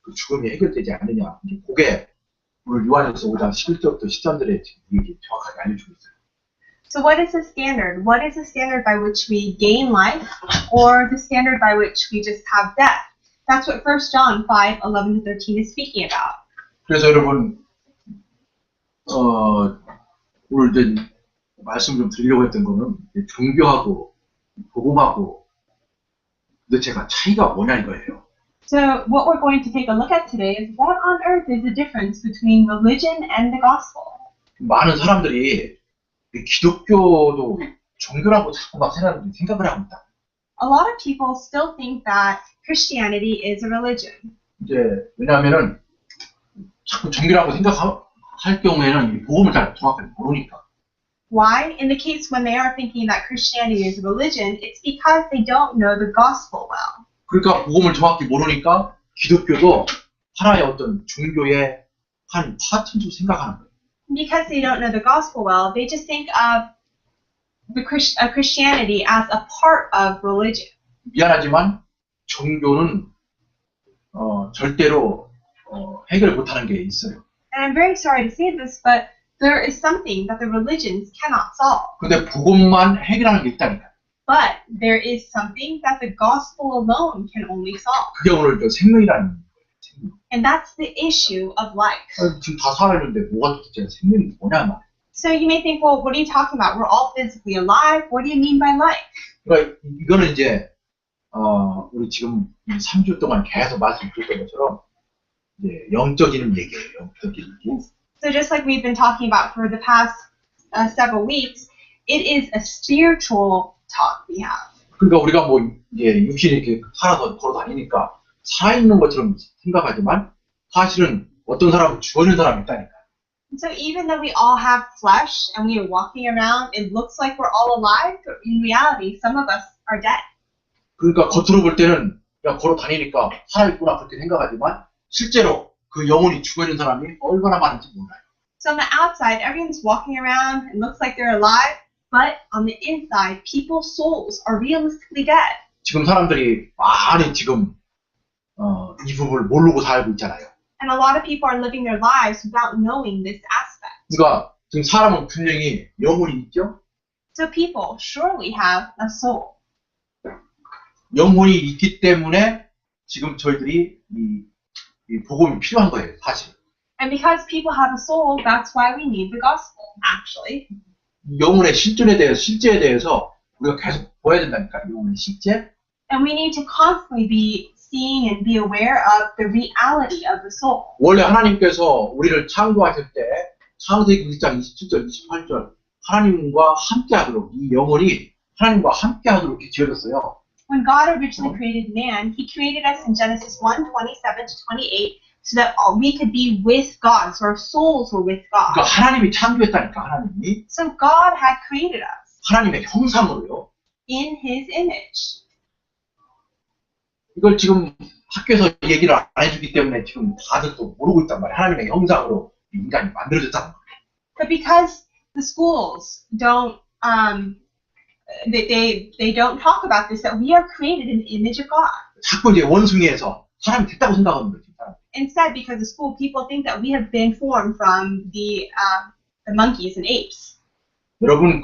그 죽음이 해결되지 않느냐. 그게 오늘 요한에서 5장 11절부터 13절에 얘기 정확하게 알려주고 있어요. So what is the standard? What is the standard by which we gain life or the standard by which we just have death? That's what 1 John 5:11-13 is speaking about. 그래서 여러분 오늘 이제 말씀 좀 드리려고 했던 거는 종교하고 복음하고 도대체가 차이가 뭐냐 이거예요. So what we're going to take a look at today is what on earth is the difference between religion and the gospel? 많은 사람들이 기독교도 종교라고 자꾸 막 생각을 하고 있다. A lot of people still think that Christianity is a religion. 이제 왜냐하면은 자꾸 종교라고 생각할 경우에는 이 복음을 잘 정확하게 모르니까. Why? In the case when they are thinking that Christianity is a religion, it's because they don't know the gospel well. 그러니까 복음을 정확히 모르니까 기독교도 하나의 어떤 종교의 한 파트로 생각하는 거예요. Because they don't know the gospel well, they just think of Christianity as a part of religion. 미안하지만 종교는 절대로 해결 못하는 게 있어요. And I'm very sorry to say this, but there is something that the religions cannot solve. 근데 복음만 해결하는 게 있다니까. But there is something that the gospel alone can only solve. 그게 오늘 그 생명이라는 거예요. 생명. And that's the issue of life. 지금 다 살아있는데 뭐가 도대체 생명이 뭐냐 말이야. So you may think, well, what are you talking about? We're all physically alive. What do you mean by life? 그러니까 이거는 이제 우리 지금 3주 동안 계속 말씀드렸던 것처럼 이제 영적인 얘기예요. 영적인 얘기. So just like we've been talking about for the past several weeks, it is a spiritual talk we have. 그러니까 우리가 뭐 이제 육신이 이렇게 살아서 걸어 다니니까 살아있는 것처럼 생각하지만 사실은 어떤 사람은 죽어있는 사람이 있다니까. So even though we all have flesh and we are walking around, it looks like we're all alive, but in reality, some of us are dead. 그러니까 겉으로 볼 때는 그냥 걸어 다니니까 살아있구나 그렇게 생각하지만 실제로 그 영혼이 죽어있는 사람이 얼마나 많은지 몰라요. So on the outside, everyone's walking around and looks like they're alive, but on the inside, people's souls are realistically dead. 지금 사람들이 많이 지금 이 부분을 모르고 살고 있잖아요. And a lot of people are living their lives without knowing this aspect. 그러니까 지금 사람은 분명히 영혼이 있죠. So people surely have a soul. 영혼이 있기 때문에 지금 저희들이 이 복음이 필요한 거예요, 사실. And because people have a soul, that's why we need the gospel, actually. 영혼의 실제에 대해서 우리가 계속 보아야 된다니까, 영혼의 실제. And we need to constantly be seeing and be aware of the reality of the soul. 원래 하나님께서 우리를 창조하실 때 창세기 1장 27절, 28절 하나님과 함께하도록 이 영혼이 하나님과 함께하도록 이렇게 지어졌어요. When God originally created man, He created us in Genesis 1:27-28 so that we could be with God, so our souls were with God. 그러니까 하나님이 창조했다니까, 하나님이. So God had created us 하나님의 형상으로요. in His image. 이걸 지금 학교에서 얘기를 안 해주기 때문에 지금 다들 또 모르고 있단 말이에요. 하나님의 형상으로 인간이 만들어졌다는 거예요. But because the schools don't, they don't talk about this, that we are created in the image of God. 자꾸 이제 원숭이에서 사람이 됐다고 생각하는 거죠. Instead, because of school, people think that we have been formed from the monkeys and apes. 여러분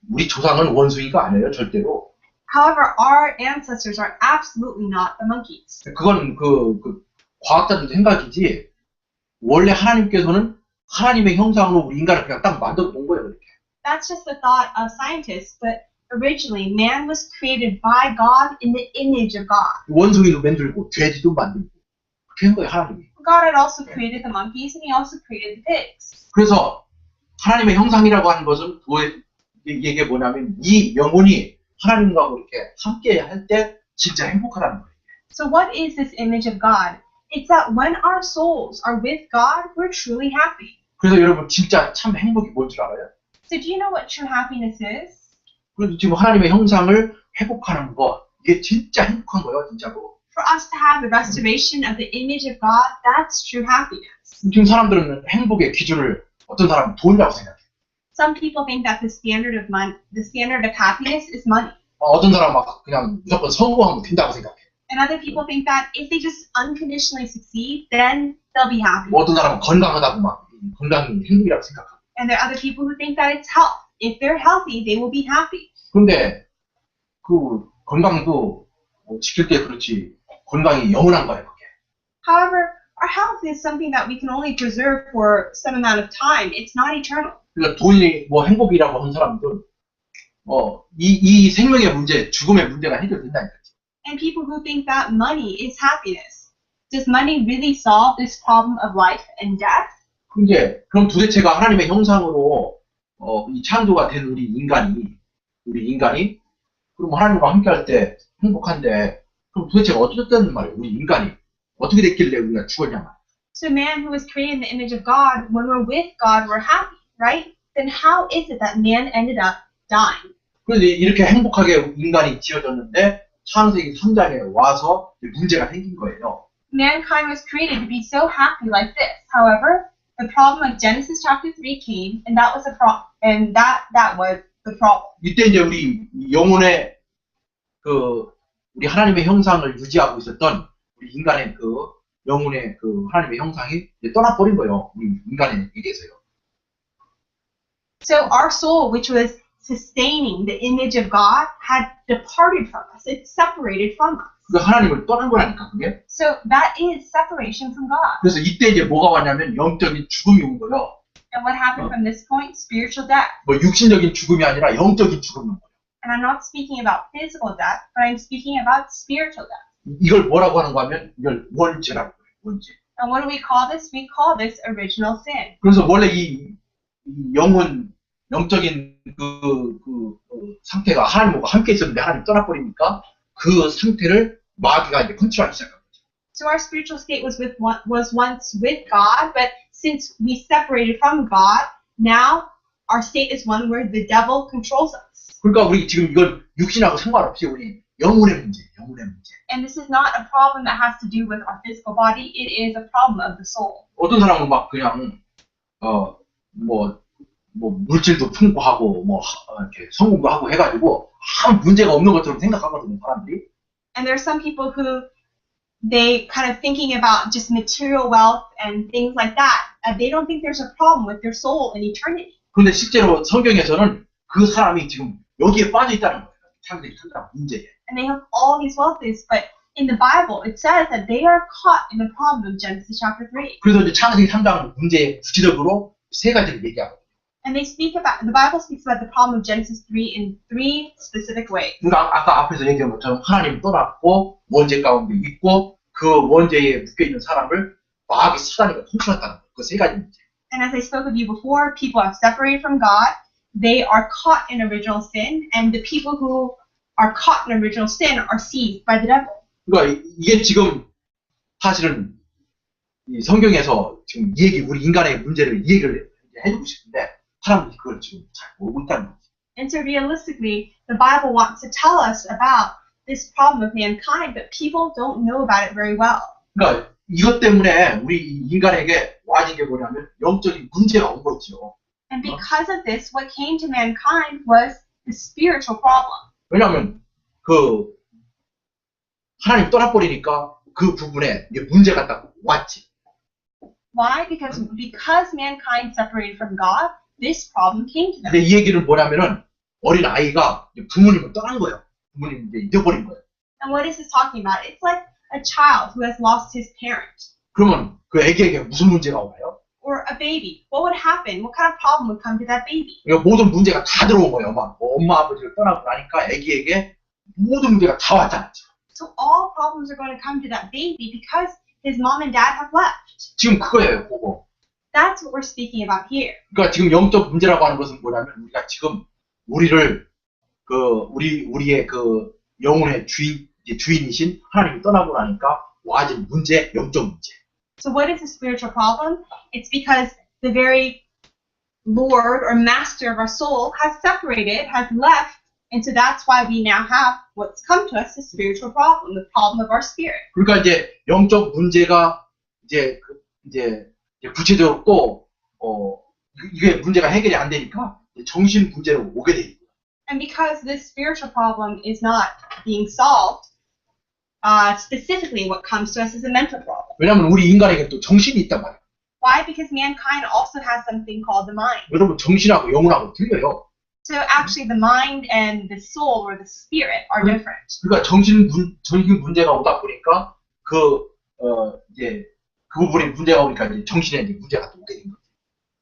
우리 조상은 원숭이가 아니에요, 절대로. However, our ancestors are absolutely not the monkeys. 그건 그 과학자들 생각이지. 원래 하나님께서는 하나님의 형상으로 우리 인간을 그냥 딱 만들어 놓은 거예요, 이렇게. That's just the thought of scientists, but originally man was created by God in the image of God. 원숭이도 만들고 돼지도 만들고 그렇게 한 거예요, 하나님이. God had also created the monkeys and He also created the pigs. 그래서 하나님의 형상이라고 하는 것은 이게 뭐냐면 이 영혼이 하나님과 이렇게 함께 할 때 진짜 행복하다는 거예요. So what is this image of God? It's that when our souls are with God, we're truly happy. 그래서 여러분 진짜 참 행복이 뭔 줄 알아요? So do you know what true happiness is? 그래서 지금 하나님의 형상을 회복하는 거 이게 진짜 행복한 거예요, 진짜로. For us to have the restoration of the image of God, that's true happiness. 지금 사람들은 행복의 기준을 어떤 사람은 돈이라고 생각해요. Some people think that the standard of happiness is money. 어떤 사람은 막 그냥 무조건 성공하면 된다고 생각해요. And other people think that if they just unconditionally succeed, then they'll be happy. 뭐 어떤 사람은 건강하다고 막 건강이 행복이라고 생각하고. And there are other people who think that it's health. If they're healthy, they will be happy. 근데 그 건강도 지킬 때 그렇지 건강이 영원한 거예요, 그게. However, our health is something that we can only preserve for some amount of time. It's not eternal. 그러니까 돈이 뭐 행복이라고 하는 사람들은 이 생명의 문제, 죽음의 문제가 해결된다니까. And people who think that money is happiness. Does money really solve this problem of life and death? 근데 그럼 도대체가 하나님의 형상으로 이 창조가 된 우리 인간이 그럼 하나님과 함께할 때 행복한데 그럼 도대체가 어떻다는 말이에요? 우리 인간이 어떻게 됐길래 우리가 죽었냐 말이에요. So man who was created in the image of God, when we're with God, we're happy, right? Then how is it that man ended up dying? 그런데 이렇게 행복하게 인간이 지어졌는데 창세기 3장에 와서 문제가 생긴 거예요. Mankind was created to be so happy like this. However, the problem of Genesis chapter 3 came, and that was the problem. And that was the problem. 이때 이제 우리 영혼의 우리 하나님의 형상을 유지하고 있었던 우리 인간의 영혼의 하나님의 형상이 이제 떠나버린 거예요. 우리 인간에게서요. So our soul, which was sustaining the image of God, had departed from us. It separated from us. 그 하나님을 떠난 거라니까 그게. So that is separation from God. 그래서 이때 이제 뭐가 왔냐면 영적인 죽음이 온 거예요. And what happened from this point? Spiritual death. 뭐 육신적인 죽음이 아니라 영적인 죽음이 온 거예요. And I'm not speaking about physical death, but I'm speaking about spiritual death. 이걸 뭐라고 하는가 하면 이걸 원죄라고 해요. 원죄. And what do we call this? We call this original sin. 그래서 원래 이 영적인 상태가 하나님과 함께 있었는데 하나님 떠나버리니까 그 상태를 마귀가 이제 컨트롤하기 시작한 거죠. So our spiritual state was once with God, but since we separated from God, now our state is one where the devil controls us. 그러니까 우리 지금 이걸 육신하고 상관없이 우리 영혼의 문제. And this is not a problem that has to do with our physical body. It is a problem of the soul. 어떤 사람은 막 그냥 뭐 물질도 풍부하고 뭐 이렇게 성공도 하고 해가지고 아무 문제가 없는 것처럼 생각하거든요, 사람들이. And there are some people who they kind of thinking about just material wealth and things like that. They don't think there's a problem with their soul in eternity. 그런데 실제로 성경에서는 그 사람이 지금 여기에 빠져 있다는 거예요. 창세기 3장 문제에. And they have all these wealthies, but in the Bible it says that they are caught in the problem of Genesis chapter 3. 그래서 이제 창세기 3장 문제에 구체적으로 세 가지를 얘기하거든요. And they speak about, the Bible speaks about the problem of Genesis 3 in three specific ways. 그러니까 아까 앞에서 얘기한 것처럼 하나님 떠났고 원죄 가운데 있고 그 원죄에 묶여있는 사람을 마귀 사단이가 통치한다는 거예요. 그 세 가지 문제. And as I spoke with you before, people are separated from God, they are caught in original sin, and the people who are caught in original sin are seized by the devil. 그러니까 이게 지금 사실은 이 성경에서 지금 이 얘기, 우리 인간의 문제를 이 얘기를 해주고 싶은데 사람들이 그걸 지금 잘 모르고 있다는 거죠. And so realistically, the Bible wants to tell us about this problem of mankind, but people don't know about it very well. 그러니까 이것 때문에 우리 인간에게 와진 게 뭐냐면 영적인 문제가 온 거죠. And because of this, what came to mankind was the spiritual problem. 왜냐하면 하나님 떠나버리니까 그 부분에 이제 문제가 딱 왔지. Why? Because mankind separated from God, this problem came to them. 근데 이 얘기는 뭐냐면은 어린 아이가 부모님을 떠난 거예요. 부모님 이제 잊어버린 거예요. And what is this talking about? It's like a child who has lost his parent. 그러면 그 애기에게 무슨 문제가 와요? Or a baby. What would happen? What kind of problem would come to that baby? 그러니까 모든 문제가 다 들어온 거예요. 막 엄마 아버지를 떠나고 나니까 애기에게 모든 문제가 다 왔잖아요. So all problems are going to come to that baby because his mom and dad have left. 지금 그거예요, 그거. That's what we're speaking about here. 그러니까 지금 영적 문제라고 하는 것은 뭐냐면 우리가 지금 우리를 우리의 그 영혼의 주인이신 하나님이 떠나고 나니까 와진 문제, 영적 문제. So what is the spiritual problem? It's because the very Lord or master of our soul has separated, has left, and so that's why we now have what's come to us, the spiritual problem, the problem of our spirit. 그러니까 이제 영적 문제가 이제 구체적으로 또 이게 문제가 해결이 안 되니까 정신 문제로 오게 돼 있고. And because this spiritual problem is not being solved, specifically what comes to us is a mental problem. 왜냐하면 우리 인간에게 또 정신이 있단 말이에요. Why? Because mankind also has something called the mind. 여러분 정신하고 영혼하고 틀려요. So actually the mind and the soul or the spirit are different. 그러니까 정신 문제가 오다 보니까 이제 그 부분에 문제가 오니까 이제 정신에 이제 문제가 또 오게 된 거예요.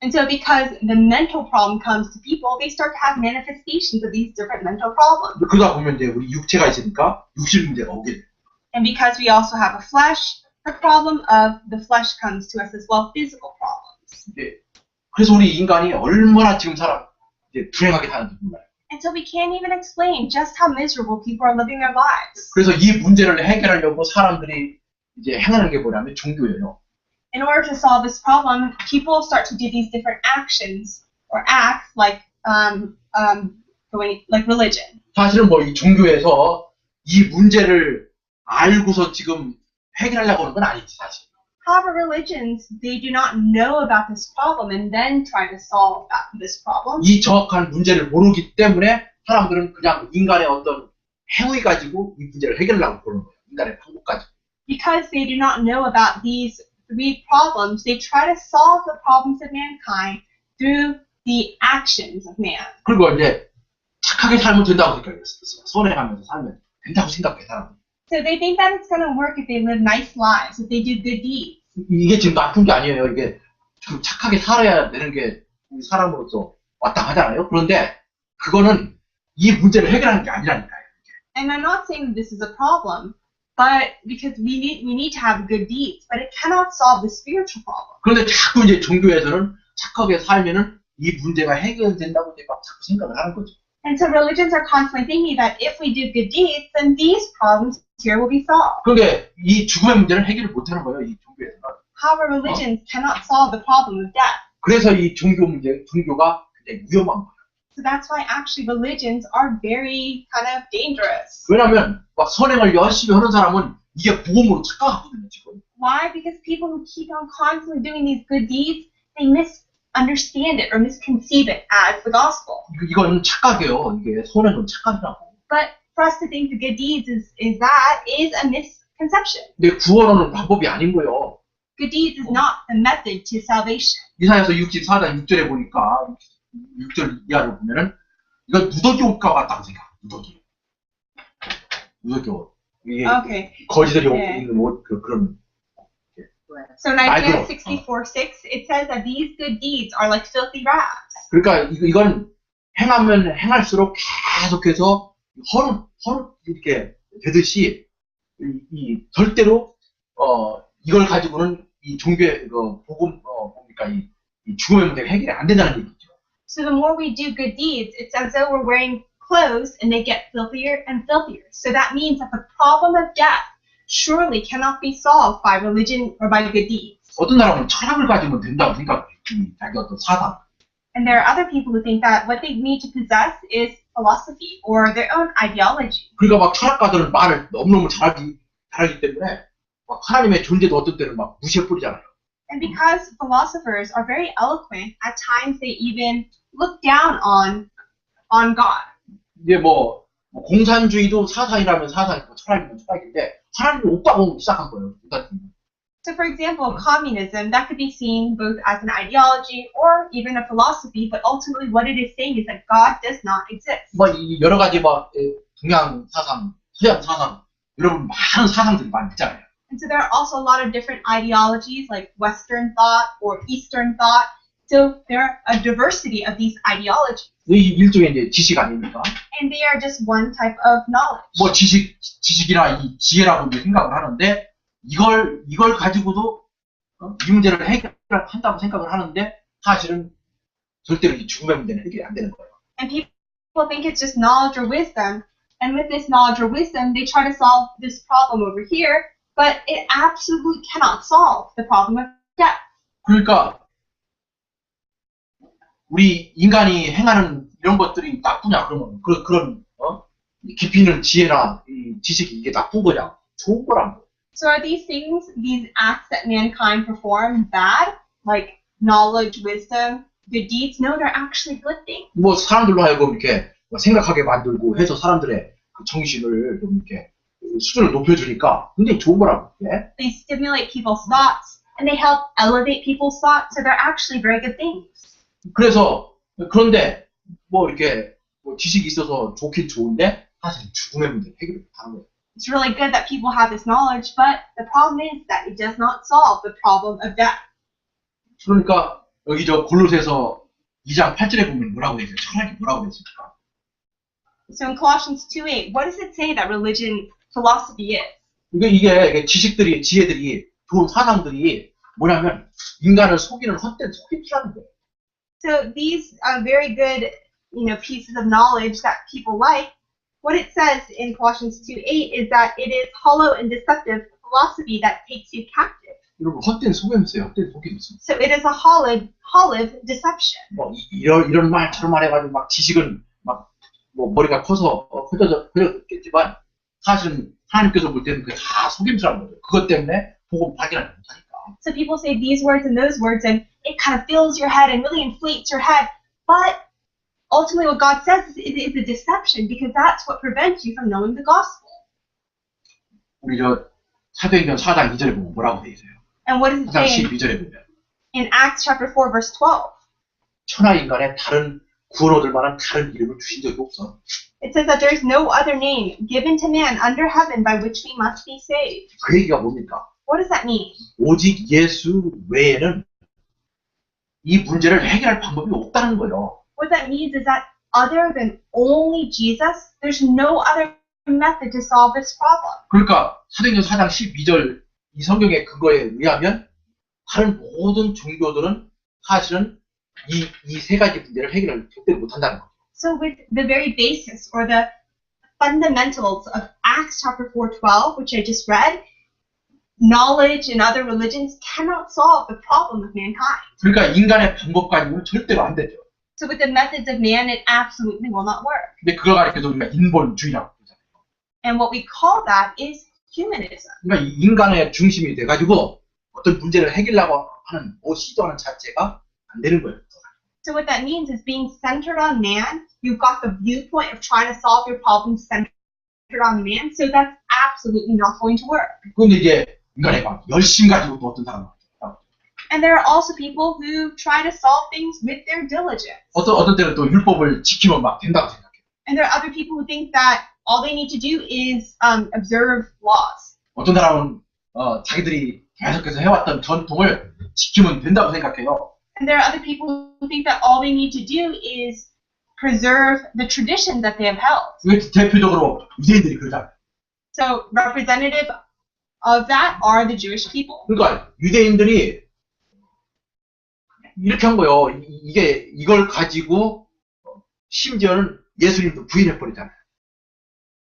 And so because the mental problem comes to people, they start to have manifestations of these different mental problems. 그러다 보면 이제 우리 육체가 있으니까 육신 문제가 오게 돼요. And because we also have a flesh, the problem of the flesh comes to us as well, physical problems. 그래서 우리 인간이 얼마나 지금 이제 불행하게 사는지 몰라요. And so we can't even explain just how miserable people are living their lives. 그래서 이 문제를 해결하려고 사람들이 이제 행하는 게 뭐냐면 종교예요. In order to solve this problem, people start to do these different actions or acts like religion. 사실은 뭐 이 종교에서 이 문제를 알고서 지금 해결하려고 하는 건 아니지 사실. However, religions, they do not know about this problem and then try to solve this problem. 이 정확한 문제를 모르기 때문에 사람들은 그냥 인간의 어떤 행위 가지고 이 문제를 해결하려고 그러는 거예요. 인간의 방법 가지고. Because they do not know about these three problems, they try to solve the problems of mankind through the actions of man. 그리고 이제 착하게 살면 된다고 생각해요. 선행하면서 살면 된다고 생각해 사람은. So they think that it's going to work if they live nice lives, if they do good deeds. 이게 지금 나쁜 게 아니에요. 이게 좀 착하게 살아야 되는 게 우리 사람으로서 마땅하잖아요. 그런데 그거는 이 문제를 해결하는 게 아니라니까요. And I'm not saying that this is a problem, but because we need to have good deeds, but it cannot solve the spiritual problem. 그런데 자꾸 이제 종교에서는 착하게 살면은 이 문제가 해결된다고 자꾸 생각을 하는 거죠. And so religions are constantly thinking that if we do good deeds, then these problems here will be solved. 그런데 이 죽음의 문제는 해결을 못하는 거예요. 이 종교에서는. However, religions cannot solve the problem of death. 그래서 이 종교가 굉장히 위험한 거예요. So that's why actually religions are very kind of dangerous. 왜냐하면 막 선행을 열심히 하는 사람은 이게 복음으로 착각하거든요. 지금. Why? Because people who keep on constantly doing these good deeds, they misunderstand it or misconceive it as the gospel. 이건 착각이에요. 이게 선행은 착각이라고. But for us to think the good deeds is a misconception. 근데 구원하는 방법이 아닌 거예요. Good deeds is not the method to salvation. 이사야서 64장 6절에 보니까 6절 이하를 보면은 이건 누더기 옷과 같다고 생각해요. 누더기 옷. 이게 Okay. 거지들이 네. 입는 옷 그런. So in Isaiah 64:6, it says that these good deeds are like filthy rags. 그러니까 이건 행하면 행할수록 계속해서 허릇 이렇게 되듯이 이 절대로 이걸 가지고는 이 종교의 복음 뭡니까 이 죽음의 문제가 해결이 안 된다는 얘기죠. So the more we do good deeds, it's as though we're wearing clothes and they get filthier and filthier. So that means that the problem of death surely cannot be solved by religion or by good deeds. 어떤 사람은 철학을 가지면 된다고 생각해요. 자기 어떤 사상. And there are other people who think that what they need to possess is philosophy or their own ideology. 그러니까 막 철학가들은 말을 너무너무 잘하기 때문에 막 하나님의 존재도 어떤 때는 막 무시해버리잖아요. And because philosophers are very eloquent, at times they even look down on God. 이제 뭐 공산주의도 사상이라면 사상이고 철학이면 철학인데 하나님을 옥바보기 시작한 거예요. So for example, communism, that could be seen both as an ideology or even a philosophy, but ultimately what it is saying is that God does not exist. 뭐 여러 가지 막 동양 사상, 서양 사상, 여러분 많은 사상들이 많이 있잖아요. And so there are also a lot of different ideologies like Western thought or Eastern thought. So there are a diversity of these ideologies. 이 일종의 이제 지식 아닙니까? And they are just one type of knowledge. 뭐 지식이나 이 지혜라고 이제 생각을 하는데 이걸 가지고도 이 문제를 해결한다고 생각을 하는데 사실은 절대로 이 죽음의 문제는 해결이 안 되는 거예요. And people think it's just knowledge or wisdom. And with this knowledge or wisdom, they try to solve this problem over here, but it absolutely cannot solve the problem of death. 그러니까 우리 인간이 행하는 이런 것들이 나쁘냐 그러면 그런 깊이 있는 지혜나 이 지식이 이게 나쁜 거냐 좋은 거라고. So are these things, these acts that mankind perform, bad? Like knowledge, wisdom, good deeds? No, they're actually good things. 뭐 사람들로 하여금 이렇게 생각하게 만들고 해서 사람들의 그 정신을 좀 이렇게 수준을 높여주니까 굉장히 좋은 거라고. 예? They stimulate people's thoughts and they help elevate people's thoughts, so they're actually very good things. 그래서 그런데 뭐 이렇게 뭐 지식이 있어서 좋긴 좋은데 사실 죽음의 문제 해결을 못하는 거예요. It's really good that people have this knowledge, but the problem is that it does not solve the problem of death. 그러니까 여기 저 골로새서 2장 8절에 보면 뭐라고 되죠? 철학이 뭐라고 되십니까? So in Colossians 2:8, what does it say that religion philosophy is? 이게 지식들이 지혜들이 좋은 사상들이 뭐냐면 인간을 속이는 헛된 속임수라는 거예요. So these are very good, pieces of knowledge that people like. What it says in Colossians 2:8 is that it is hollow and deceptive philosophy that takes you captive. 여러분 헛된 속임수예요. 헛된 속임수. So it is a hollow deception. 뭐 이런 말 저런 말 해가지고 막 지식은 막 뭐 머리가 커서 커졌겠지만 사실은 하나님께서 볼 때는 그게 다 속임수라는 거죠. 그것 때문에 복음 발견하지 못하니까. So people say these words and those words, and it kind of fills your head and really inflates your head. But ultimately, what God says is it is a deception because that's what prevents you from knowing the gospel. 우리 저 사도행전 4장 2절에 보면 뭐라고 돼 있어요? And what does it 4장 say 12절에 보면 in Acts chapter 4, verse 12? 천하 인간에 다른 구원 얻을 만한 다른 이름을 주신 적이 없어. It says that there is no other name given to man under heaven by which we must be saved. 그 얘기가 뭡니까? What does that mean? 오직 예수 외에는 이 문제를 해결할 방법이 없다는 거예요. What that means is that other than only Jesus, there's no other method to solve this problem. 그러니까 사도행전 4장 12절 이 성경의 그거에 의하면 다른 모든 종교들은 사실은 이 세 가지 문제를 해결을 절대로 못한다는 거죠. So with the very basis or the fundamentals of Acts chapter 4:12, which I just read, knowledge in other religions cannot solve the problem of mankind. 그러니까 인간의 방법 가지고는 절대로 안 되죠. So with the methods of man, it absolutely will not work. 근데 그걸 가리켜서 우리가 인본주의라고 그러잖아요. And what we call that is humanism. 그러니까 이 인간의 중심이 돼가지고 어떤 문제를 해결하려고 하는 시도하는 자체가 안 되는 거예요. So what that means is being centered on man. You've got the viewpoint of trying to solve your problems centered on man. So that's absolutely not going to work. 그런데 이제 인간의 막 열심 가지고 또 어떤 사람은 And there are also people who try to solve things with their diligence. 어떤 때는 또 율법을 지키면 막 된다고 생각해요. And there are other people who think that all they need to do is observe laws. 어떤 사람은 자기들이 계속해서 해왔던 전통을 지키면 된다고 생각해요. And there are other people who think that all they need to do is preserve the traditions that they have held. 대표적으로 유대인들이 그러잖아요. So representative of that are the Jewish people. 그러니까 유대인들이 이렇게 한 거예요. 이걸 가지고 심지어는 예수님도 부인해버리잖아요.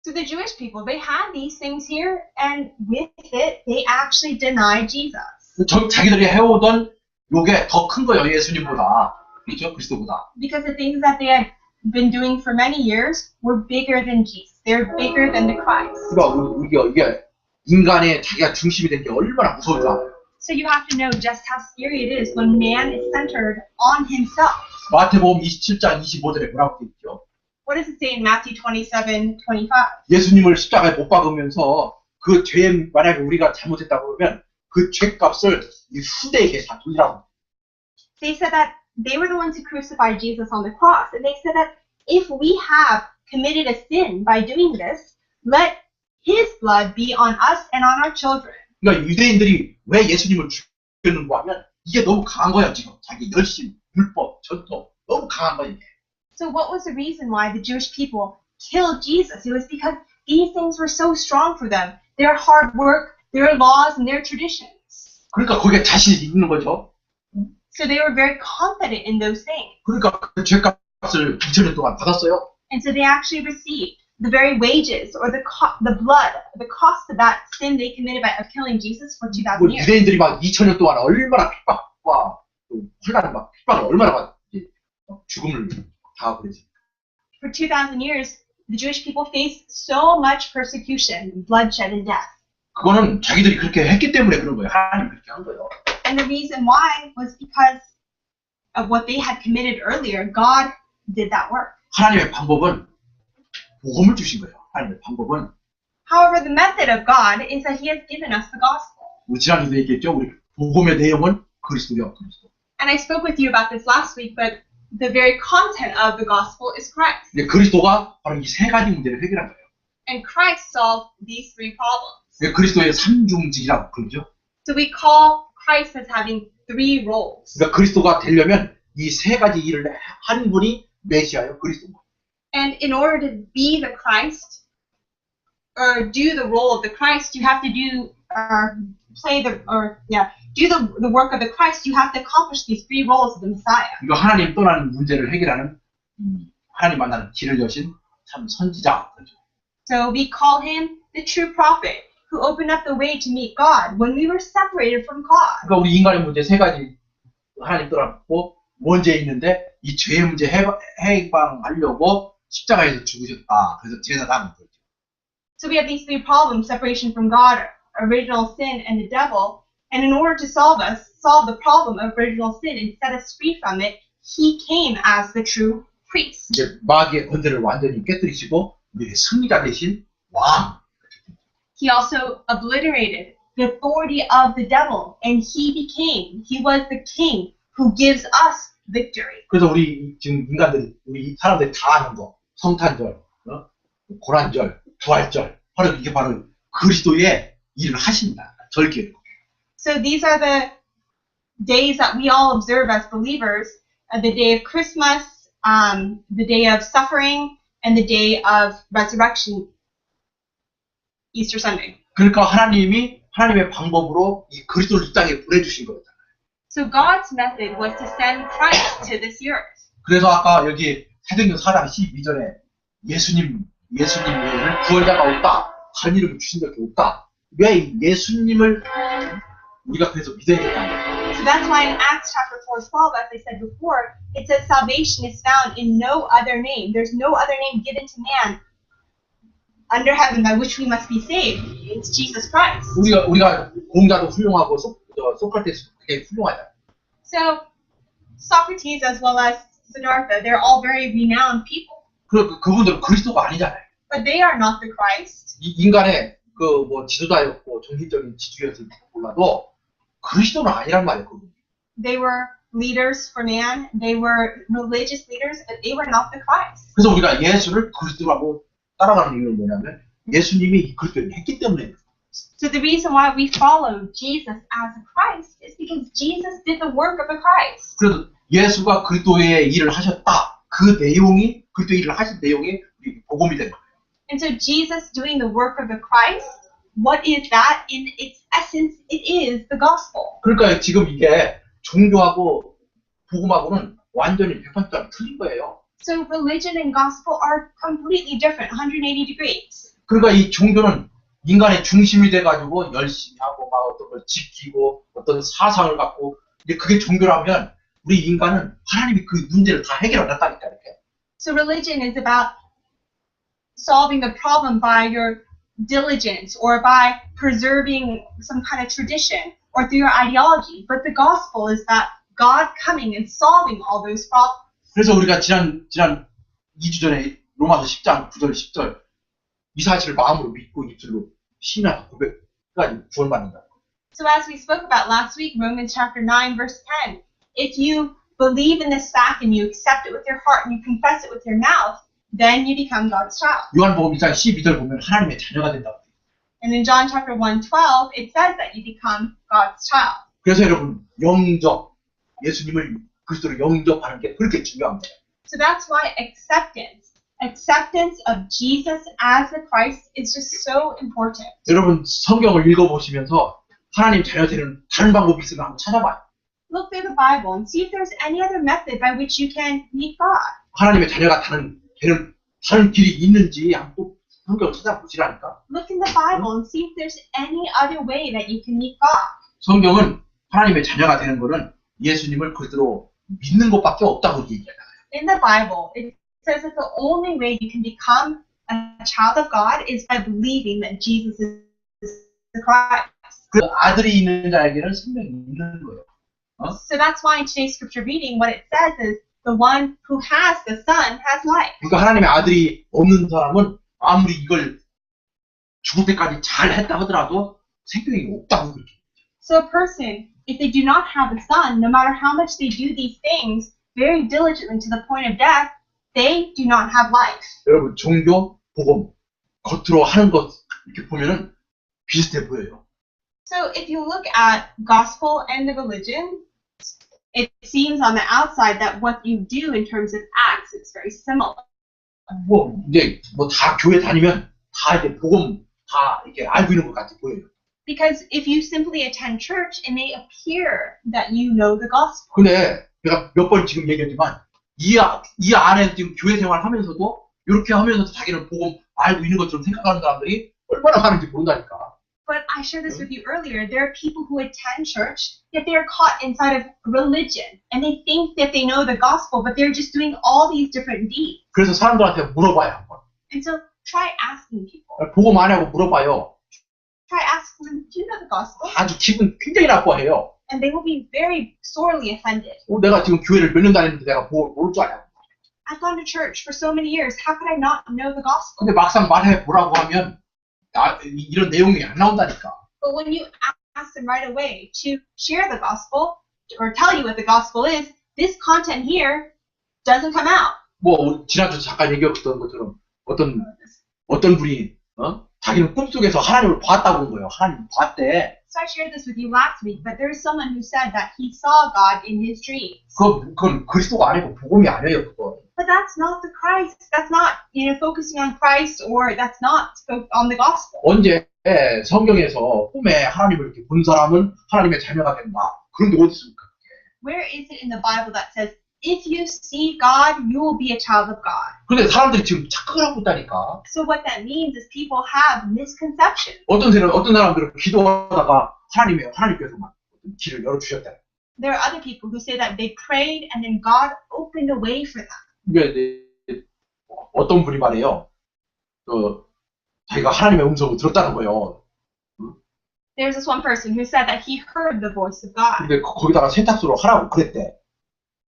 So the Jewish people, they had these things here, and with it, they actually denied Jesus. 자기들이 해오던 요게 더 큰 거예요, 예수님보다. 그렇죠? 그리스도보다. Because the things that they had been doing for many years were bigger than Jesus. They're bigger than the Christ. 그러니까 이게 인간의 자기가 중심이 된 게 얼마나 무서운 줄 알아요. So you have to know just how scary it is when man is centered on himself. 마태복음 27장 25절에 뭐라고 되어 있죠? What does it say in Matthew 27:25? 예수님을 십자가에 못 박으면서 그 죄에 만약에 우리가 잘못했다고 그러면 그 죄값을 이 후대에게 다 돌리라고. They said that they were the ones who crucified Jesus on the cross, and they said that if we have committed a sin by doing this, let his blood be on us and on our children. 그러니까 유대인들이 왜 예수님을 죽였는가 하면 이게 너무 강한 거야 지금. 자기 열심, 율법, 전통 너무 강한 거야 이게. So what was the reason why the Jewish people killed Jesus? It was because these things were so strong for them. Their hard work, their laws, and their traditions. 그러니까 거기에 자신이 있는 거죠. So they were very confident in those things. 그러니까 그 죄값을 2000년 동안 받았어요. And so they actually received the very wages or the blood, the cost of that sin they committed by of killing Jesus for 2,000 years. 유대인들이 막 2000년 동안 얼마나 핍박과 혼란을 막 핍박을 얼마나 받았지. 죽음을 당하고 그러지. For 2,000 years, the Jewish people faced so much persecution, bloodshed, and death. 그거는 자기들이 그렇게 했기 때문에 그런 거예요. 하나님이 그렇게 한 거예요. And the reason why was because of what they had committed earlier. God did that work. 하나님의 방법은 복음을 주신 거예요. 하나님의 방법은 However, the method of God is that He has given us the gospel. 우리 지난주도 얘기했죠. 우리 복음의 내용은 그리스도요. 그리스도. And I spoke with you about this last week, but the very content of the gospel is Christ. 근데 그리스도가 바로 이 세 가지 문제를 해결한 거예요. And Christ solved these three problems. 그리스도의 삼중직이라고 그러죠. So we call Christ as having three roles. 그러니까 그리스도가 되려면 이 세 가지 일을 하는 분이 메시아예요. 그리스도. And in order to be the Christ, or do the role of the Christ, you have to do, do the work of the Christ, you have to accomplish these three roles of the Messiah. 그러니까 하나님 떠나는 문제를 해결하는 하나님 만나는 길을 여신 참 선지자. So we call him the true prophet, who opened up the way to meet God when we were separated from God. 그러니까 우리 인간의 문제 세 가지 하나님 떠났고 문제 있는데 이 죄의 문제 해방하려고 십자가에서 죽으셨다. 그래서 제사를 하는 거죠. So we have these three problems: separation from God, original sin, and the devil. And in order to solve the problem of original sin and set us free from it, He came as the true priest. 이제 마귀의 권세를 완전히 깨뜨리시고 우리의 승리자 되신 왕. He also obliterated the authority of the devil, and he was the king who gives us victory. 그래서 우리 지금 인간들이, 우리 사람들이 다 아는 거, 성탄절, 고난절, 부활절, 바로 이게 바로 그리스도의 일을 하십니다. 절기예요. So these are the days that we all observe as believers: the day of Christmas, the day of suffering, and the day of resurrection, Easter Sunday. 그러니까 하나님이 하나님의 방법으로 이 그리스도를 이 땅에 보내주신 거예요. So God's method was to send Christ to this earth. 그래서 아까 여기 사도행전 4장 12절에 예수님 외에는 구원자가 없다. 한 이름을 주신 적이 없다. 왜 예수님을 우리가 그래서 믿어야 된다. So that's why in Acts chapter 4:12, as I said before, it says salvation is found in no other name. There's no other name given to man under heaven by which we must be saved. It's Jesus Christ. 우리가 공자도 훌륭하고 소크라테스도 되게 훌륭하다. So Socrates as well as Siddhartha, they're all very renowned people. 그분들은 그리스도가 아니잖아요. But they are not the Christ. 이 인간의 그 뭐 지도자였고 정신적인 지주였을지 몰라도 그리스도는 아니란 말이에요. 그분. They were leaders for man. They were religious leaders, but they were not the Christ. 그래서 우리가 예수를 그리스도라고 따라가는 이유는 뭐냐면 예수님이 그리스도를 했기 때문에. So the reason why we follow Jesus as a Christ is because Jesus did the work of a Christ. 그래서 예수가 그리스도의 일을 하셨다. 그 내용이 그리스도의 일을 하신 내용이 우리 복음이 된 거예요. And so Jesus doing the work of the Christ, what is that? In its essence, it is the gospel. 그러니까 지금 이게 종교하고 복음하고는 완전히 180도 틀린 거예요. So religion and gospel are completely different, 180 degrees. 그러니까 이 종교는 인간의 중심이 돼가지고 열심히 하고 막 어떤 걸 지키고 어떤 사상을 갖고 근데 그게 종교라면 우리 인간은 하나님이 그 문제를 다 해결해놨다니까 이렇게. So religion is about solving the problem by your diligence or by preserving some kind of tradition or through your ideology. But the gospel is that God coming and solving all those problems. 그래서 우리가 지난 2주 전에 로마서 10장 9절 10절 이 사실을 마음으로 믿고 입술로 신앙 고백까지 구원받는다. So as we spoke about last week, Romans chapter 9 verse 10, if you believe in this fact and you accept it with your heart and you confess it with your mouth, then you become God's child. 요한복음 1장 12절 보면 하나님의 자녀가 된다고. And in John chapter 1:12, it says that you become God's child. 그래서 여러분 영접 예수님을 그리스도로 영접하는 게 그렇게 중요한 거예요. So that's why acceptance of Jesus as the Christ is just so important. 여러분 성경을 읽어보시면서 하나님 자녀 되는 다른 방법이 있으면 한번 찾아봐요. Look through the Bible and see if there's any other method by which you can meet God. 하나님의 자녀가 되는 다른 길이 있는지 한번 성경을 찾아보시라니까. Look in the Bible and see if there's any other way that you can meet God. 성경은 하나님의 자녀가 되는 것은 예수님을 그리스도로 믿는 것밖에 없다고 얘기해요. In the Bible, it says that the only way you can become a child of God is by believing that Jesus is the Christ. 그 아들이 있는 자에게는 생명이 있는 거예요. So that's why in today's scripture reading, what it says is the one who has the Son has life. 그러니까 하나님의 아들이 없는 사람은 아무리 이걸 죽을 때까지 잘 했다 하더라도 생명이 없다고 그렇게. So a person, if they do not have the Son, no matter how much they do these things very diligently to the point of death, they do not have life. 여러분 종교, 복음 겉으로 하는 것 이렇게 보면은 비슷해 보여요. So if you look at gospel and the religion, it seems on the outside that what you do in terms of acts, it's very similar. 뭐 이제 뭐 다 교회 다니면 다 이제 복음 다 이렇게 알고 있는 것 같아 보여요. Because if you simply attend church, it may appear that you know the gospel. 근데 내가 몇 번 지금 얘기했지만 이 안에 지금 교회 생활하면서도 이렇게 하면서도 자기는 복음 알고 있는 것처럼 생각하는 사람들이 얼마나 많은지 모른다니까. But I shared this with you earlier. There are people who attend church, yet they are caught inside of religion. And they think that they know the gospel, but they're just doing all these different deeds. 그래서 사람들한테 물어봐요 한번. And so try asking people. 복음 아냐고 물어봐요. Try asking them, do you know the gospel? 아주 기분 굉장히 나빠해요. And they will be very sorely offended. 내가 지금 교회를 몇 년 다녔는데 내가 복음을 모를 줄 아냐. I've gone to church for so many years. How could I not know the gospel? 근데 막상 말해보라고 하면 이런 내용이 안 나온다니까. But when you ask them right away to share the gospel or tell you what the gospel is, this content here doesn't come out. 뭐 지난주 잠깐 얘기했던 것처럼 어떤 분이 자기는 꿈속에서 하나님을 봤다고 한 거예요. 하나님 봤대. So I shared this with you last week, but there is someone who said that he saw God in his dreams. 그건 그리스도가 아니고 복음이 아니에요. 그거. But that's not the Christ. That's not, focusing on Christ, or that's not on the gospel. 언제 성경에서 꿈에 하나님을 이렇게 본 사람은 하나님의 자녀가 된다. 그런 게 어디 있습니까? Where is it in the Bible that says, if you see God, you will be a child of God? 근데 사람들이 지금 착각을 하고 있다니까. So what that means is people have misconceptions. 어떤 사람들은 기도하다가 하나님께서만 길을 열어주셨다. There are other people who say that they prayed and then God opened a way for them. 이게 어떤 분이 말해요. 자기가 하나님의 음성을 들었다는 거예요. There's this one person who said that he heard the voice of God. 근데 거기다가 세탁소로 하라고 그랬대.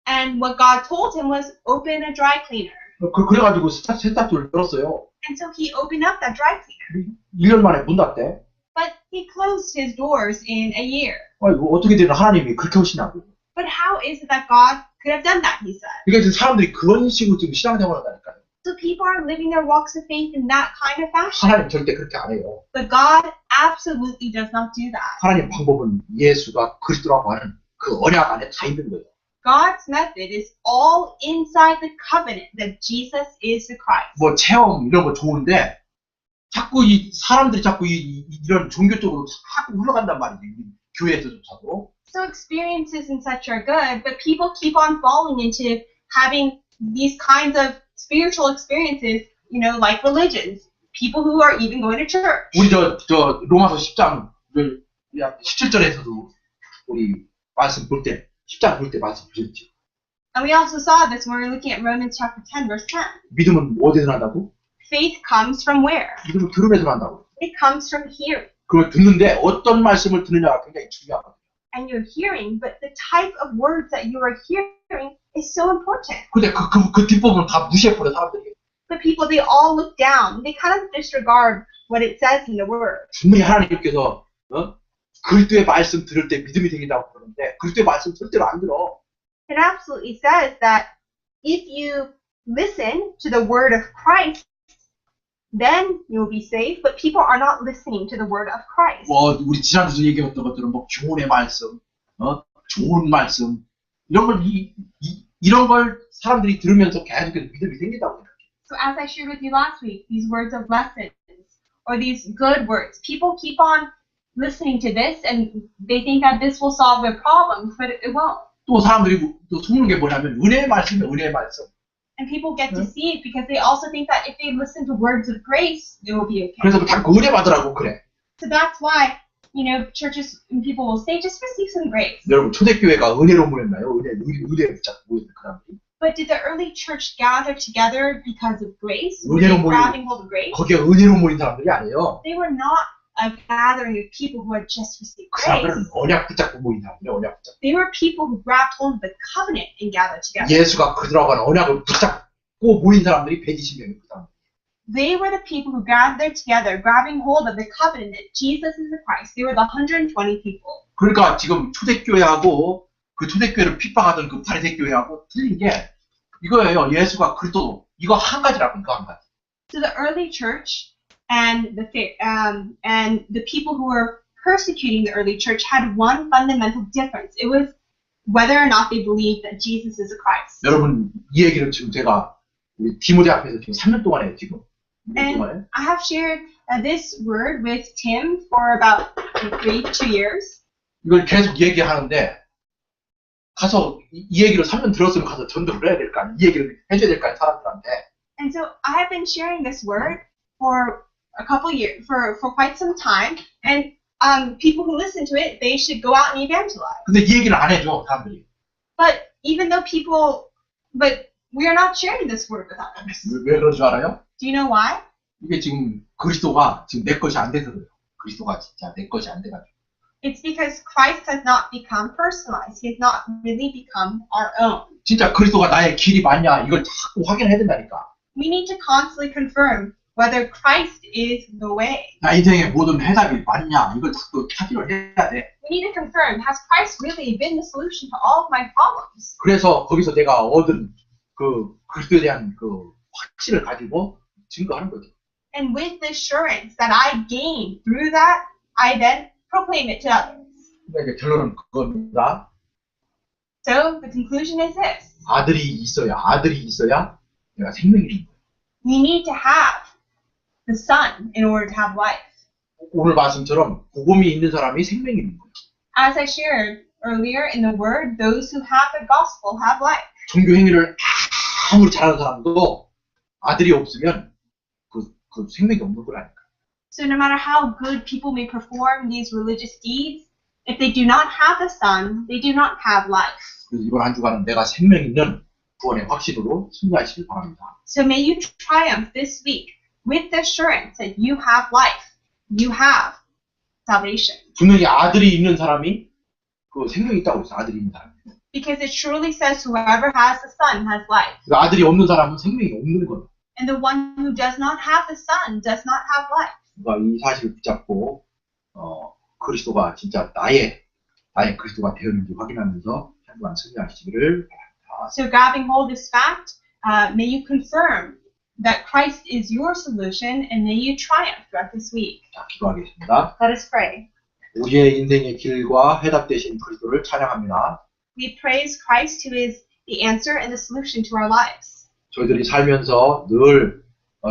And what God told him was open a dry cleaner. 그래가지고 세탁소를 열었어요. And so he opened up that dry cleaner. 1년 만에 문 닫대. But he closed his doors in a year. 어떻게 되는 하나님이 그렇게 하시냐고. But how is it that God could have done that, he said. 그러니까 지금 사람들이 그런 식으로 지금 신앙생활을 한다니까요. So people are living their walks of faith in that kind of fashion. 하나님 절대 그렇게 안 해요. But God absolutely does not do that. 하나님 방법은 예수가 그리스도라고 하는 그 언약 안에 다 있는 거예요. God's method is all inside the covenant that Jesus is the Christ. 뭐 체험 이런 거 좋은데 자꾸 사람들이 자꾸 이런 종교 쪽으로 자꾸 흘러간단 말이지. 교회에서조차도. So experiences and such are good, but people keep on falling into having these kinds of spiritual experiences, like religions. People who are even going to church. 우리 저 로마서 10장을 17절에서도 우리 말씀 볼 때 10장 볼 때 말씀 보셨죠? And we also saw this when we were looking at Romans chapter 10, verse 10. 믿음은 어디서 난다고? Faith comes from where? 믿음은 들음에서 난다고. It comes from hearing. 그걸 듣는데 어떤 말씀을 듣느냐가 굉장히 중요하거든요. And you're hearing, but the type of words that you are hearing is so important. 근데 그 뒷부분을 다 무시해버려 사람들이. But people, they all look down. They kind of disregard what it says in the word. 분명히 하나님께서 그리스도의 말씀 들을 때 믿음이 생긴다고 그러는데 그리스도의 말씀 절대로 안 들어. It absolutely says that if you listen to the word of Christ, then you will be saved. But people are not listening to the word of Christ. 뭐 우리 지난주에 얘기했던 것들은 뭐 교훈의 말씀, 좋은 말씀 이런 걸 사람들이 들으면서 계속 믿음이 생긴다고 해요. So as I shared with you last week, these words of lessons or these good words, people keep on listening to this and they think that this will solve their problems, but it won't. 또 사람들이 또 속는 게 뭐냐면 은혜의 말씀이에요. 은혜의 말씀. And people get deceived because they also think that if they listen to words of grace, they will be okay. 그래서 자꾸 은혜 받으라고 그래. So that's why, churches and people will say, just receive some grace. 여러분 초대교회가 은혜로 모였나요? 은혜를 붙잡고 모였는 그 사람들이. But did the early church gather together because of grace? Were 은혜로 they 모인 grabbing hold of grace? 거기에 은혜로 모인 사람들이 아니에요. They were not a gathering of people who had just received 그 grace. 사람들은 언약 붙잡고 모인 사람들이에요. 언약 붙잡고. They were people who grabbed hold of the covenant and gathered together. 예수가 그들하고 하는 언약을 붙잡고 모인 사람들이 120명이 그 사람. they were the people who gathered together, grabbing hold of the covenant that Jesus is the Christ. They were the 120 people. 그러니까 지금 초대교회하고 그 초대교회를 핍박하던 그 바리새교회하고 틀린 게 이거예요. 예수가 그리스도 이거 한 가지라고 이거 한 가지. So the early church and the people who were persecuting the early church had one fundamental difference. It was whether or not they believed that Jesus is the Christ. 여러분 이 얘기를 지금 제가 우리 디모데 앞에서 지금 3년 동안 해요 지금. 3년 동안에. And I have shared this word with Tim for about 2 years. 이걸 계속 얘기하는데 가서 이 얘기를 3년 들었으면 가서 전도를 해야 될 거 아니야. 이 얘기를 해줘야 될 거 아니야 사람들한테. And so I have been sharing this word for a couple years, for quite some time, and people who listen to it, they should go out and evangelize. 근데 이 얘기를 안 해줘 사람들이. But even though but we are not sharing this word with others. 왜 그런 줄 알아요? Do you know why? 이게 지금 그리스도가 지금 내 것이 안 돼서 그래요. 그리스도가 진짜 내 것이 안 돼가지고. It's because Christ has not become personalized. He has not really become our own. 진짜 그리스도가 나의 길이 맞냐 이걸 자꾸 확인해야 된다니까. We need to constantly confirm whether Christ is the way. 나 인생의 모든 해답이 맞냐 이걸 자꾸 확인을 해야 돼. We need to confirm, has Christ really been the solution to all of my problems? 그래서 거기서 내가 얻은 그 그리스도에 대한 그 확신을 가지고 증거하는 거죠. And with the assurance that I gain through that, I then proclaim it to others. 그러니까 이제 결론은 그겁니다. So the conclusion is this. 아들이 있어야 내가 생명이 있는 거예요. We need to have the Son in order to have life. 오늘 말씀처럼 복음이 있는 사람이 생명이 있는 거예요. As I shared earlier in the word, those who have the gospel have life. 종교 행위를 아무리 잘하는 사람도 아들이 없으면 그 생명이 없는 거라니까. So no matter how good people may perform these religious deeds, if they do not have the Son, they do not have life. 그래서 이번 한 주간은 내가 생명 있는 구원의 확신으로 승리하시길 바랍니다. So may you triumph this week with the assurance that you have life, you have salvation. 분명히 아들이 있는 사람이 그 생명이 있다고 했어요. 아들이 있는 사람이. Because it surely says whoever has the Son has life. 그 아들이 없는 사람은 생명이 없는 거예요. And the one who does not have the Son does not have life. 그러니까 이 사실을 붙잡고 그리스도가 진짜 나의 그리스도가 되었는지 확인하면서 한 주간 승리하시기를 바랍니다. So grabbing hold of this fact, may you confirm that Christ is your solution and may you triumph throughout this week. 자, 기도하겠습니다. Let us pray. 우리의 인생의 길과 해답 되신 그리스도를 찬양합니다. We praise Christ who is the answer and the solution to our lives. 저희들이 살면서 늘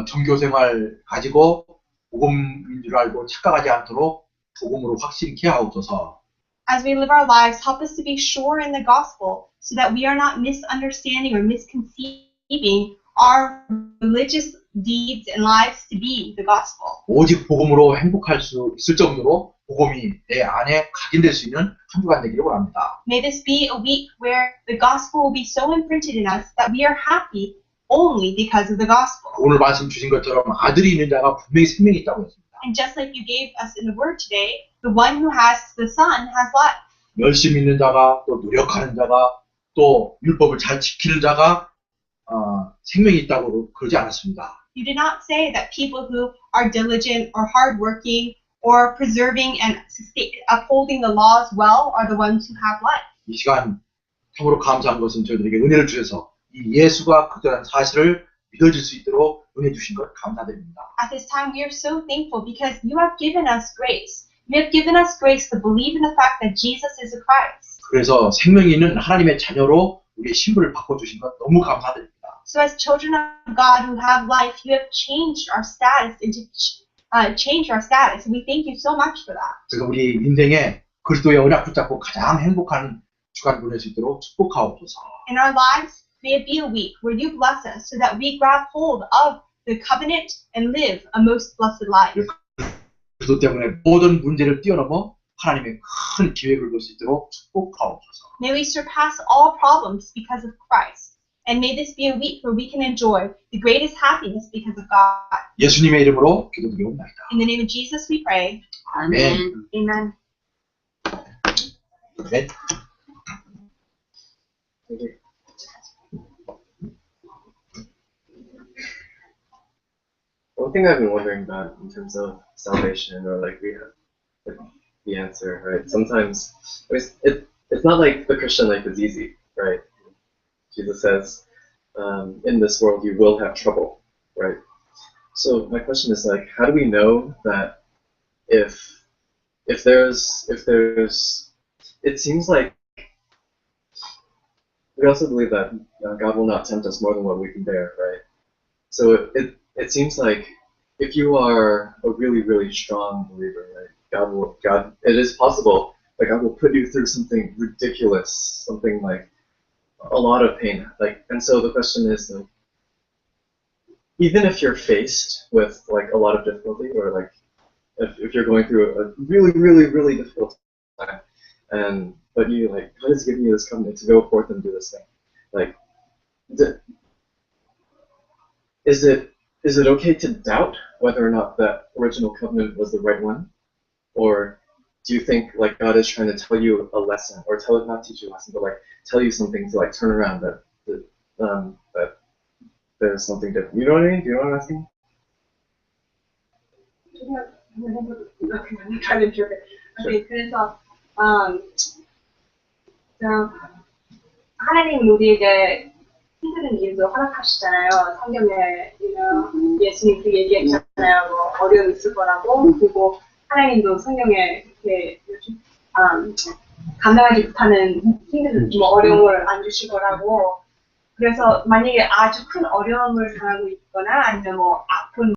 종교 생활 가지고 복음인 줄 알고 착각하지 않도록 복음으로 확신케 하옵소서. As we live our lives, help us to be sure in the gospel so that we are not misunderstanding or misconceiving our religious deeds and lives to be the gospel. 오직 복음으로 행복할 수 있을 정도로 복음이 내 안에 각인될 수 있는 한 주간 되기를 원합니다. May this be a week where the gospel will be so imprinted in us that we are happy only because of the gospel. 오늘 말씀 주신 것처럼 아들이 있는 자가 분명히 생명이 있다고 했습니다. And just like you gave us in the word today, the one who has the Son has life. 열심히 있는 자가 또 노력하는 자가 또 율법을 잘 지키는 자가 생명이 있다고 그러지 않았습니다. You did not say that people who are diligent or hardworking or preserving and upholding the laws well are the ones who have life. 이 시간 참으로 감사한 것은 저희들에게 은혜를 주셔서 이 예수가 그들한 사실을 믿어질 수 있도록 은혜 주신 것 감사드립니다. At this time, we are so thankful because you have given us grace. You have given us grace to believe in the fact that Jesus is the Christ. 그래서 생명이 있는 하나님의 자녀로 우리의 신분을 바꿔주신 것 너무 감사드립니다. So as children of God who have life, you have changed our status changed our status. And we thank you so much for that. 그래서 우리 인생에 그리스도의 언약 붙잡고 가장 행복한 주간 보낼 수 있도록 축복하옵소서. In our lives, may it be a week where you bless us so that we grab hold of the covenant and live a most blessed life. 그리스도 때문에 모든 문제를 뛰어넘어 하나님의 큰 기획을 볼 수 있도록 축복하옵소서. May we surpass all problems because of Christ. And may this be a week where we can enjoy the greatest happiness because of God. 예수님의 이름으로 기도드리옵나이다. In the name of Jesus we pray. 아멘. Amen. 네. thing I've been wondering about in terms of salvation, or like the answer, right? Sometimes it's not like the Christian life is easy, right? Jesus says, in this world you will have trouble, right? So my question is like, how do we know that if there's it seems like we also believe that God will not tempt us more than what we can bear, right? So it seems like if you are a really, really strong believer, right, it is possible that God will put you through something ridiculous, something like a lot of pain. Like, and so the question is, like, even if you're faced with like a lot of difficulty, or like if you're going through a really, really, really difficult time, but you like, God is giving you this covenant to go forth and do this thing, like, is it okay to doubt whether or not that original covenant was the right one? Or do you think like God is trying to tell you a lesson, or not teach you a lesson, but like tell you something to like turn around that there's something different? You know what I mean? Do you know what I'm asking? trying to interpret. Okay, 그래서 하나님 우리에게 힘든 일도 허락하시잖아요. 성경에 예수님 그 얘기했잖아요. 뭐 어려움이 있을 거라고. 그리고 하나님도 성경에 이렇게 감당하지 못하는 힘든 뭐 어려움을 안 주실 거라고. 그래서 만약에 아주 큰 어려움을 당하고 있거나 아니면 뭐 아픈